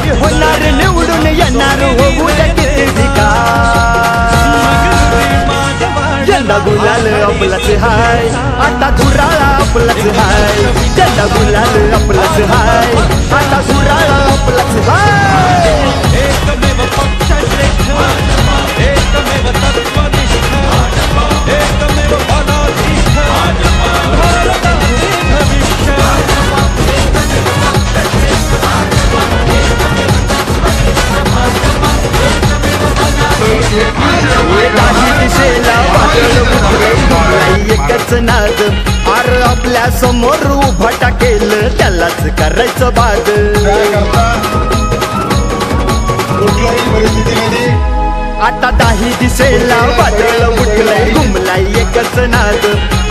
कधी होणार निवडून येणार होऊ द्या किती यंदा गुलाल आपलाच हाय आता धुराळा आपलाच हाय यंदा गुलाल आपलाच हाय आता धुराळा आपलाच हाय एकमेव पक्षश्रेष्ठ एकमेव तत्त्वनिष्ठ एकमेव फलाधीष्ठ भारताचे भविष्य काही दिशेला वादळ उठले घुमलाई एकच नाद आर आपल्या समोर उभा टाकेल त्यालाच करायचं बाद कुठल्याही परिस्थितीमध्ये आता दाही दिशेला वादळ उठलंय घुमलाई एकच नाद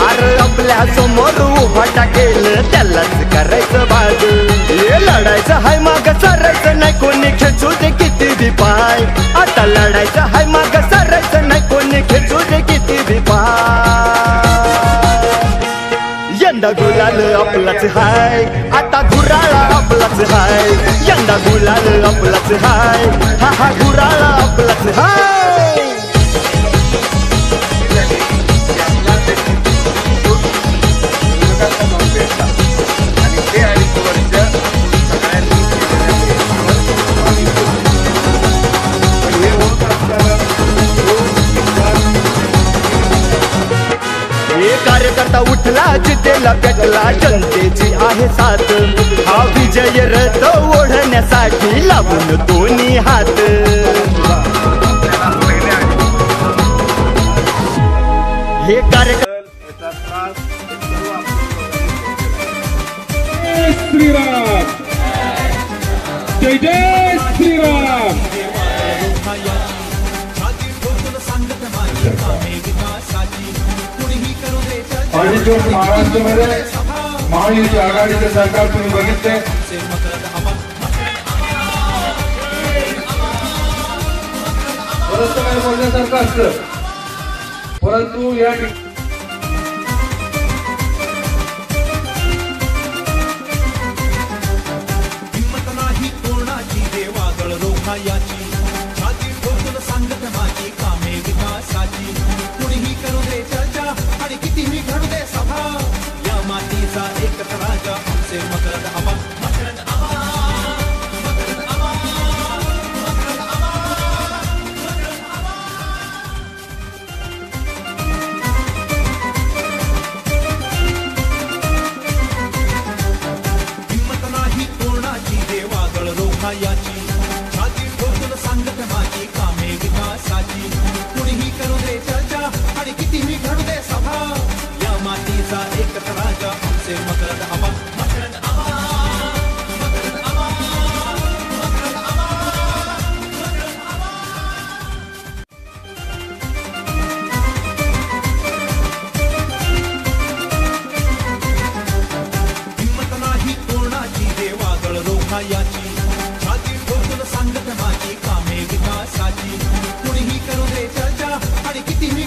आर आपल्या समोर उभा टाकेल त्यालाच करायचं बाद हे लढायचं हाय माग सारायचं नाही कोणी खेचू दे किती बी पाय आता लढायचं हाय माग सारायचं नाही कोणी खेचू दे किती बी पाय यंदा गुलाल आपलाच हाय आता धुराळा आपलाच हाय यंदा गुलाल आपलाच हाय हा हा धुराळा आपलाच हाय आणि ते 2.5 वर्ष सगळ्यांनी हे होत असताना हे कार्यकर्ता उठला जितेला पेटला जनतेची आहे साथ हा विजय रथ ओढण्यासाठी लावून दोन्ही हात हे कार्यकर्ता याचा त्रास जय श्रीराम जय जय श्रीराम ऑडिटोरियम महाराष्ट्रामध्ये महायुती आघाडीचे सरकार तुम्ही बघितले बरंच काय बोलण्यासारखं असतं परंतु या हिम्मत नाही कोणाची देवागळ रोखायाची छाती ठोकून सांगत माझी कामे विकासाची कुणीही करू दे चर्चा आणि कितीही घडू दे सभा या मातीचा एकच राजा आमचे मकरंद आबा मकरंद आबा मकरंद आबा मकरंद आबा मकरंद आबा हिम्मत नाही कोणाची देवागळ रोखायाची छाती ठोकून सांगत माझी कामे विकासाची कुणीही करू दे चर्चा आणि कितीही घडू दे सभा या मातीचा एकच राजा आमचे मकरंद आबा मकरंद आबा मकरंद आबा मकरंद आबा मकरंद आबा हिम्मत नाही कोणाची देवागळ रोखायाची छाती ठोकून सांगत माझी कामे विकासाची कुणीही करू दे चर्चा आणि कितीही